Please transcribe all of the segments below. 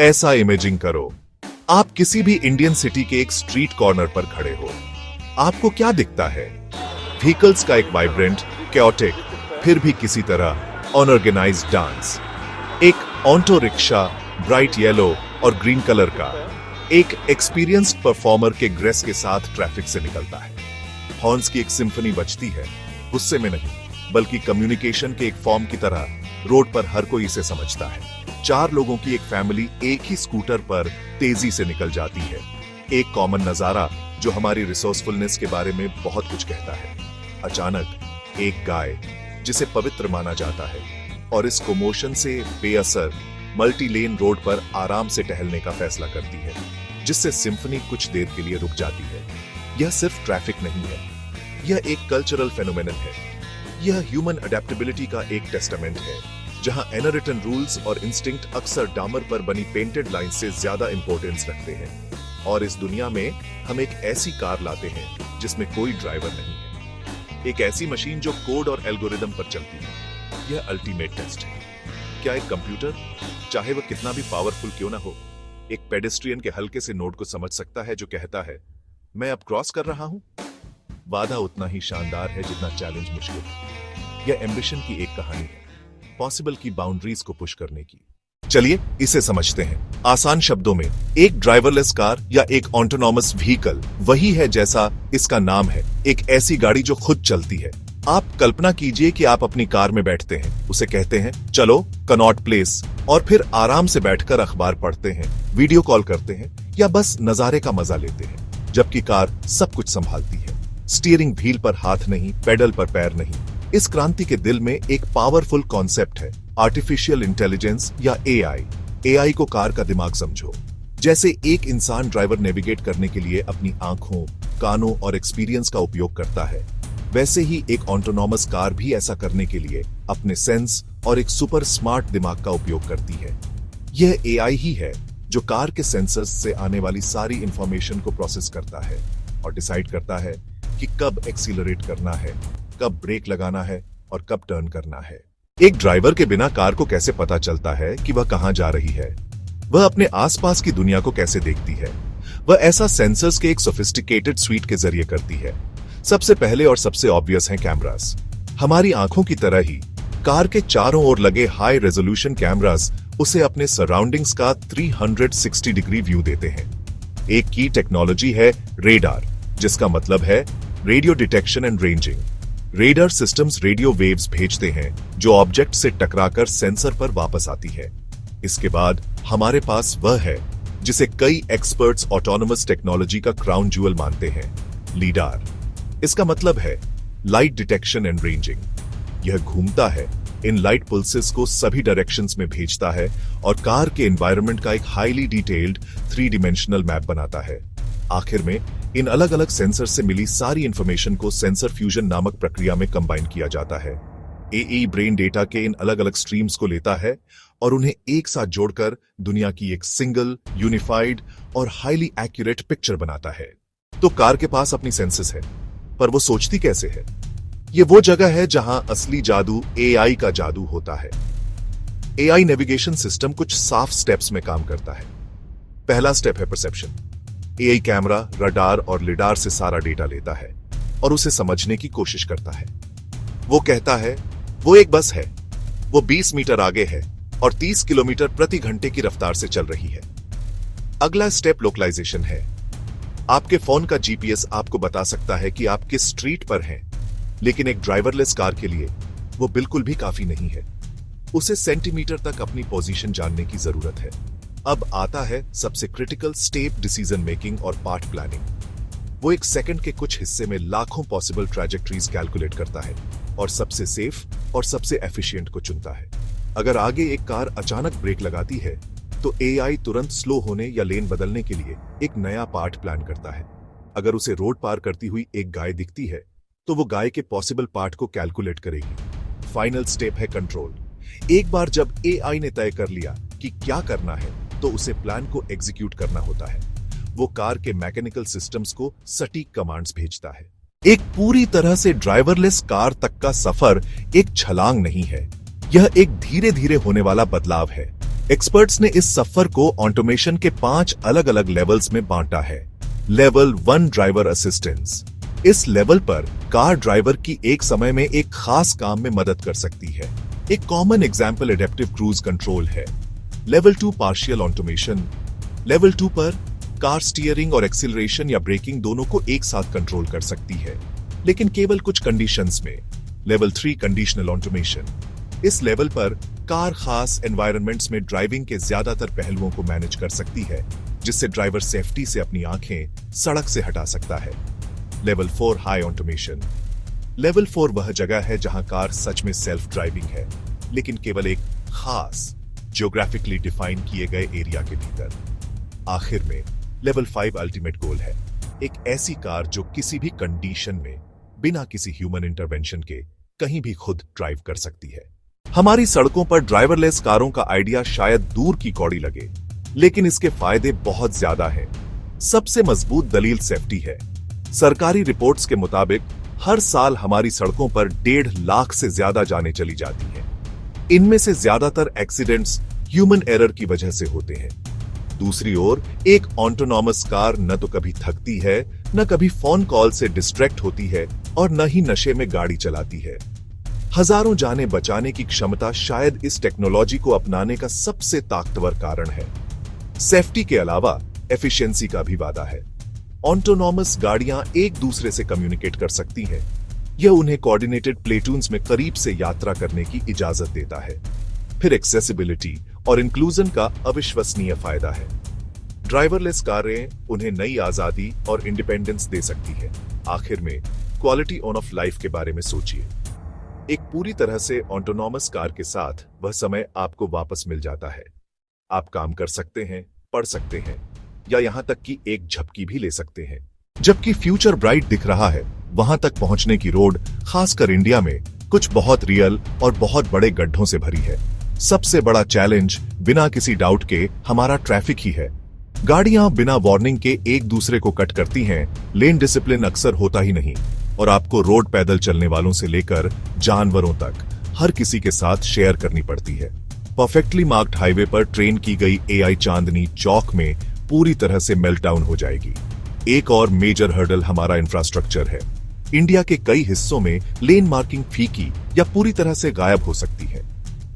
ऐसा इमेजिंग करो, आप किसी भी इंडियन सिटी के एक स्ट्रीट कॉर्नर पर खड़े हो। आपको क्या दिखता है? व्हीकल्स का एक वाइब्रेंट, कैओटिक, फिर भी किसी तरह अनऑर्गेनाइज्ड डांस। एक ऑटो रिक्शा ब्राइट येलो और ग्रीन कलर का एक एक्सपीरियंस्ड परफॉर्मर के ग्रेस के साथ ट्रैफिक से निकलता है। हॉर्न्स की एक सिम्फनी बजती है, गुस्से में नहीं बल्कि कम्युनिकेशन के एक फॉर्म की तरह। रोड पर हर कोई इसे समझता है। 4 लोगों की एक फैमिली एक ही स्कूटर पर तेजी से निकल जाती है। एक कॉमन नजारा जो हमारी रिसोर्सफुलनेस के बारे में बहुत कुछ कहता है। अचानक एक गाय जिसे पवित्र माना जाता है और इस कोमोशन से बेअसर मल्टी लेन रोड पर आराम से टहलने का फैसला करती है, जिससे सिम्फनी कुछ देर के लिए रुक जाती है। यह सिर्फ ट्रैफिक नहीं है, यह एक कल्चरल फेनोमेनन है। यह ह्यूमन अडेप्टेबिलिटी का एक टेस्टामेंट है, जहां अनरिटन रूल्स और इंस्टिंक्ट अक्सर डामर पर बनी पेंटेड लाइन से ज्यादा इंपॉर्टेंस रखते हैं। और इस दुनिया में हम एक ऐसी कार लाते हैं जिसमें कोई ड्राइवर नहीं है, एक ऐसी मशीन जो कोड और एल्गोरिदम पर चलती है। यह अल्टीमेट टेस्ट है। क्या एक कंप्यूटर, चाहे वह कितना भी पावरफुल क्यों ना हो, एक पेडेस्ट्रियन के हल्के से नोट को समझ सकता है जो कहता है मैं अब क्रॉस कर रहा हूं? वादा उतना ही शानदार है जितना चैलेंज मुश्किल है। यह एम्बिशन की एक कहानी है, पॉसिबल की बाउंड्रीज को पुश करने की। चलिए इसे समझते हैं आसान शब्दों में। एक ड्राइवरलेस कार या एक ऑटोनॉमस व्हीकल वही है जैसा इसका नाम है, एक ऐसी गाड़ी जो खुद चलती है। आप कल्पना कीजिए कि आप अपनी कार में बैठते हैं, उसे कहते हैं चलो कनॉट प्लेस, और फिर आराम से बैठकर अखबार पढ़ते हैं, वीडियो कॉल करते हैं या बस नजारे का मजा लेते हैं, जबकि कार सब कुछ संभालती है। स्टीयरिंग व्हील पर हाथ नहीं, पेडल पर पैर नहीं। इस क्रांति के दिल में एक पावरफुल कॉन्सेप्ट है, आर्टिफिशियल इंटेलिजेंस या एआई। एआई को कार का दिमाग समझो। जैसे एक इंसान ड्राइवर नेविगेट करने के लिए अपनी आंखों, कानों और एक्सपीरियंस का उपयोग करता है, वैसे ही एक ऑटोनॉमस कार भी ऐसा करने के लिए अपने सेंस और एक सुपर स्मार्ट दिमाग का उपयोग करती है। यह एआई ही है जो कार के सेंसर्स से आने वाली सारी इंफॉर्मेशन को प्रोसेस करता है और डिसाइड करता है कि कब एक्सीलरेट करना है, कब ब्रेक लगाना है और कब टर्न करना है। एक ड्राइवर के बिना कार को कैसे पता चलता है कि वह कहां जा रही है? वह अपने आसपास की दुनिया को कैसे देखती है? वह ऐसा सेंसर्स के एक सोफिस्टिकेटेड स्वीट के जरिए करती है। सबसे पहले और सबसे ऑब्वियस हैं कैमरास। हमारी आंखों की तरह ही कार के चारों ओर लगे हाई रेजोल्यूशन कैमरास उसे अपने सराउंडिंग्स का 360 डिग्री व्यू देते हैं। एक की टेक्नोलॉजी है रेडार, जिसका मतलब है radio detection and ranging. Radar systems radio waves भेजते हैं जो ऑब्जेक्ट से टकराकर सेंसर पर वापस आती है। इसके बाद हमारे पास वह है जिसे कई एक्सपर्ट्स ऑटोनोमस टेक्नोलॉजी का क्राउन ज्यूल मानते हैं, लीडार। इसका मतलब है लाइट डिटेक्शन एंड रेंजिंग। यह घूमता है, इन लाइट पल्सेस को सभी डायरेक्शंस में भेजता है और कार के एनवायरनमेंट का एक हाईली डिटेल्ड 3 डायमेंशनल मैप बनाता है। आखिर में इन अलग अलग सेंसर से मिली सारी इंफॉर्मेशन को सेंसर फ्यूजन नामक प्रक्रिया में कंबाइन किया जाता है। एई ब्रेन डेटा के इन अलग अलग स्ट्रीम्स को लेता है और उन्हें एक साथ जोड़कर दुनिया की एक सिंगल, यूनिफाइड और हाईली एक्यूरेट पिक्चर बनाता है। तो कार के पास अपनी सेंसेस है, पर वो सोचती कैसे है? ये वो जगह है जहां असली जादू एआई का जादू होता है। एआई नेविगेशन सिस्टम कुछ साफ स्टेप्स में काम करता है। पहला स्टेप है परसेप्शन। एआई कैमरा, रडार और लिडार से सारा डेटा लेता है और उसे समझने की कोशिश करता है। वो कहता है वो एक बस है, वो 20 मीटर आगे है और 30 किलोमीटर प्रति घंटे की रफ्तार से चल रही है। अगला स्टेप लोकलाइजेशन है। आपके फोन का जीपीएस आपको बता सकता है कि आप किस स्ट्रीट पर हैं, लेकिन एक ड्राइवरलेस कार के लिए वो बिल्कुल भी काफी नहीं है। उसे सेंटीमीटर तक अपनी पोजीशन जानने की जरूरत है। अब आता है सबसे क्रिटिकल स्टेप, डिसीजन मेकिंग और पाथ प्लानिंग। वो एक सेकंड के कुछ हिस्से में लाखों पॉसिबल ट्रैजेक्टरीज कैलकुलेट करता है और सबसे सेफ और सबसे एफिशिएंट को चुनता है। अगर आगे एक कार अचानक ब्रेक लगाती है तो एआई तुरंत स्लो होने या लेन बदलने के लिए एक नया पार्ट प्लान करता है। अगर उसे रोड पार करती हुई एक गाय दिखती है तो वो गाय के पॉसिबल पार्ट को कैलकुलेट करेगी। फाइनल स्टेप है कंट्रोल। एक बार जब एआई ने तय कर लिया कि क्या करना है तो उसे प्लान को एग्जीक्यूट करना होता है। वो कार के मैकेनिकल सिस्टम्स को सटीक कमांड्स भेजता है। एक पूरी तरह से ड्राइवरलेस कार तक का सफर एक छलांग नहीं है, यह एक धीरे धीरे होने वाला बदलाव है। एक्सपर्ट्स ने इस सफर को ऑटोमेशन के 5 अलग अलग लेवल्स में बांटा है। Level 1 driver assistance. इस लेवल पर कार ड्राइवर की एक समय में एक खास काम में मदद कर सकती है। एक common example adaptive cruise control है। Level 2 partial automation. लेवल 2 पर कार स्टीयरिंग और एक्सीलरेशन या ब्रेकिंग दोनों को एक साथ कंट्रोल कर सकती है, लेकिन केवल कुछ कंडीशंस में। Level 3 conditional automation. इस लेवल पर कार खास एनवायरनमेंट्स में ड्राइविंग के ज्यादातर पहलुओं को मैनेज कर सकती है, जिससे ड्राइवर सेफ्टी से अपनी आंखें सड़क से हटा सकता है। Level 4 high automation. लेवल 4 वह जगह है जहां कार सच में सेल्फ ड्राइविंग है, लेकिन केवल एक खास जियोग्राफिकली डिफाइन किए गए एरिया के भीतर। आखिर में लेवल 5 अल्टीमेट गोल है, एक ऐसी कार जो किसी भी कंडीशन में बिना किसी ह्यूमन इंटरवेंशन के कहीं भी खुद ड्राइव कर सकती है। हमारी सड़कों पर ड्राइवरलेस कारों का आइडिया शायद दूर की कौड़ी लगे, लेकिन इसके फायदे बहुत ज्यादा हैं। सबसे मजबूत दलील सेफ्टी है। सरकारी रिपोर्ट्स के मुताबिक हर साल हमारी सड़कों पर 1.5 लाख से ज्यादा जानें चली जाती हैं। इनमें से ज्यादातर एक्सीडेंट्स ह्यूमन एरर की वजह से होते हैं। दूसरी ओर एक ऑटोनॉमस कार न तो कभी थकती है, न कभी फोन कॉल से डिस्ट्रैक्ट होती है और न ही नशे में गाड़ी चलाती है। हजारों जानें बचाने की क्षमता शायद इस टेक्नोलॉजी को अपनाने का सबसे ताकतवर कारण है। सेफ्टी के अलावा एफिशिएंसी का भी वादा है। ऑटोनॉमस गाड़ियां एक दूसरे से कम्युनिकेट कर सकती हैं। यह उन्हें कोऑर्डिनेटेड प्लेटून्स में करीब से यात्रा करने की इजाजत देता है। फिर एक्सेसिबिलिटी और इंक्लूजन का अविश्वसनीय फायदा है। ड्राइवरलेस कारें उन्हें नई आजादी और इंडिपेंडेंस दे सकती है। आखिर में क्वालिटी ऑफ लाइफ के बारे में सोचिए। एक पूरी तरह से ऑटोनॉमस कार के साथ वह समय आपको वापस मिल जाता है। आप काम कर सकते हैं, पढ़ सकते हैं या यहां तक कि एक झपकी भी ले सकते हैं। जबकि फ्यूचर ब्राइट दिख रहा है, वहां तक पहुंचने की रोड खासकर इंडिया में कुछ बहुत रियल और बहुत बड़े गड्ढों से भरी है। सबसे बड़ा चैलेंज बिना किसी डाउट के हमारा ट्रैफिक ही है। गाड़ियां बिना वार्निंग के एक दूसरे को कट करती हैं, लेन डिसिप्लिन अक्सर होता ही नहीं और आपको रोड पैदल चलने वालों से लेकर जानवरों तक हर किसी के साथ शेयर करनी पड़ती है। परफेक्टली मार्क्ड हाईवे पर ट्रेन की गई एआई चांदनी चौक में पूरी तरह से मेल्टडाउन हो जाएगी। एक और मेजर हर्डल हमारा इंफ्रास्ट्रक्चर है। इंडिया के कई हिस्सों में लेन मार्किंग फीकी या पूरी तरह से गायब हो सकती है।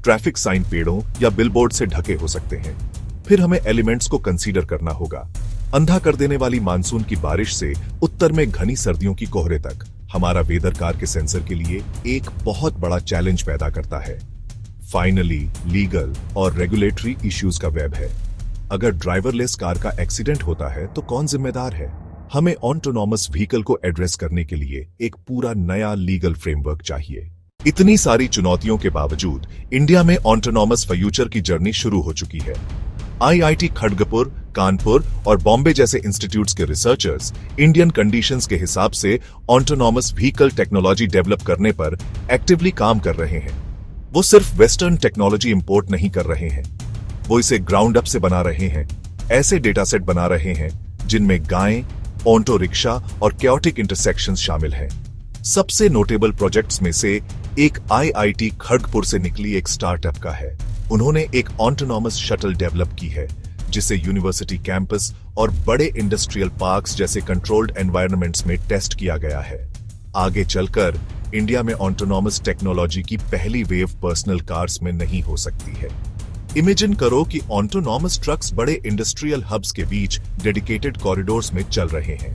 ट्रैफिक साइन पेड़ों या बिलबोर्ड से ढके हो सकते हैं। फिर हमें एलिमेंट्स को कंसीडर करना होगा। अंधा कर देने वाली मानसून की बारिश से उत्तर में घनी सर्दियों की कोहरे तक, हमारा वेदर कार के सेंसर के लिए एक बहुत बड़ा चैलेंज पैदा करता है। फाइनली लीगल और रेगुलेटरी इश्यूज का वेब है। अगर ड्राइवरलेस कार का एक्सीडेंट होता है तो कौन जिम्मेदार है? हमें ऑटोनॉमस व्हीकल को एड्रेस करने के लिए एक पूरा नया लीगल फ्रेमवर्क चाहिए। इतनी सारी चुनौतियों के बावजूद इंडिया में ऑटोनॉमस फ्यूचर की जर्नी शुरू हो चुकी है। आईआईटी खड़गपुर, कानपुर और बॉम्बे जैसे इंस्टीट्यूट्स के रिसर्चर्स इंडियन कंडीशंस के हिसाब से ऑटोनॉमस व्हीकल टेक्नोलॉजी डेवलप करने पर एक्टिवली काम कर रहे हैं। वो सिर्फ वेस्टर्न टेक्नोलॉजी इंपोर्ट नहीं कर रहे हैं, वो इसे ग्राउंड अप से बना रहे हैं। ऐसे डेटा सेट बना रहे हैं जिनमें गायें, ऑटो रिक्शा और कैओटिक इंटरसेक्शंस शामिल हैं। सबसे नोटेबल प्रोजेक्ट्स में से एक आईआईटी खड़गपुर से निकली एक स्टार्टअप का है। उन्होंने एक ऑटोनॉमस शटल डेवलप की है जिसे यूनिवर्सिटी कैंपस और बड़े इंडस्ट्रियल पार्क्स जैसे कंट्रोल्ड एनवायरनमेंट्स में टेस्ट किया गया है। आगे चलकर इंडिया में ऑटोनॉमस टेक्नोलॉजी की पहली वेव पर्सनल कार्स में नहीं हो सकती है। इमेजिन करो कि ऑटोनॉमस ट्रक्स बड़े इंडस्ट्रियल हब्स के बीच डेडिकेटेड कॉरिडोर्स में चल रहे हैं।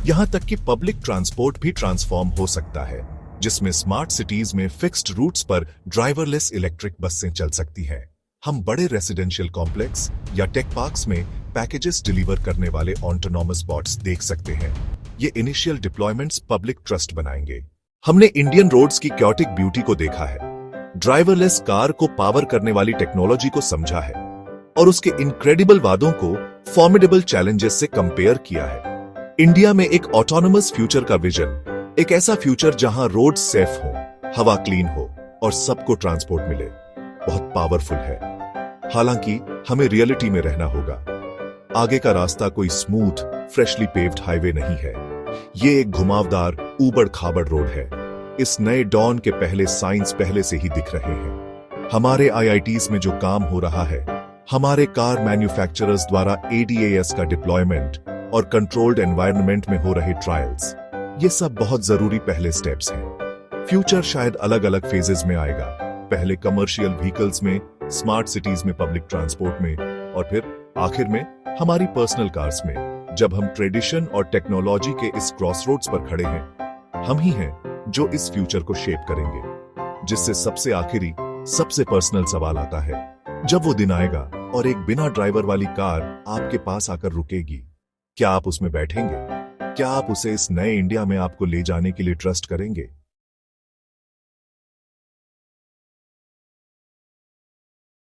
यहां तक कि पब्लिक ट्रांसपोर्ट भी ट्रांसफॉर्म हो सकता है, जिसमें स्मार्ट सिटीज में फिक्स्ड रूट्स पर ड्राइवरलेस इलेक्ट्रिक बसें चल सकती हैं। हम बड़े रेसिडेंशियल कॉम्प्लेक्स या टेक पार्क्स में पैकेजेस डिलीवर करने वाले ऑटोनॉमस बॉट्स देख सकते हैं। ये इनिशियल डिप्लॉयमेंट्स पब्लिक ट्रस्ट बनाएंगे। हमने इंडियन रोड्स की कैओटिक ब्यूटी को देखा है, ड्राइवरलेस कार को पावर करने वाली टेक्नोलॉजी को समझा है और उसके इनक्रेडिबल वादों को फॉर्मिडेबल चैलेंजेस से कंपेयर किया है। इंडिया में एक ऑटोनॉमस फ्यूचर का विजन, एक ऐसा फ्यूचर जहां रोड सेफ हो, हवा क्लीन हो और सबको ट्रांसपोर्ट मिले, बहुत पावरफुल है। हालांकि हमें रियलिटी में रहना होगा। आगे का रास्ता कोई स्मूथ, फ्रेशली पेव्ड हाईवे नहीं है। ये एक घुमावदार, ऊबड़ खाबड़ रोड है। इस नए डॉन के पहले साइंस पहले से ही दिख रहे हैं। हमारे आईआईटीज में जो काम हो रहा है, हमारे कार मैन्युफैक्चरर्स द्वारा ADAS का डिप्लॉयमेंट और कंट्रोल्ड एनवायरनमेंट में हो रहे ट्रायल्स, ये सब बहुत जरूरी पहले स्टेप्स हैं। फ्यूचर शायद अलग अलग फेजेस में आएगा, पहले कमर्शियल व्हीकल्स में, स्मार्ट सिटीज में, पब्लिक ट्रांसपोर्ट में, और फिर आखिर में हमारी पर्सनल कार्स में। जब हम ट्रेडिशन और टेक्नोलॉजी के इस क्रॉसरोड्स पर खड़े हैं, हम ही हैं जो इस फ्यूचर को शेप करेंगे। जिससे सबसे आखिरी, सबसे पर्सनल सवाल आता है, जब वो दिन आएगा और एक बिना ड्राइवर वाली कार आपके पास आकर रुकेगी, क्या आप उसमें बैठेंगे? क्या आप उसे इस नए इंडिया में आपको ले जाने के लिए ट्रस्ट करेंगे?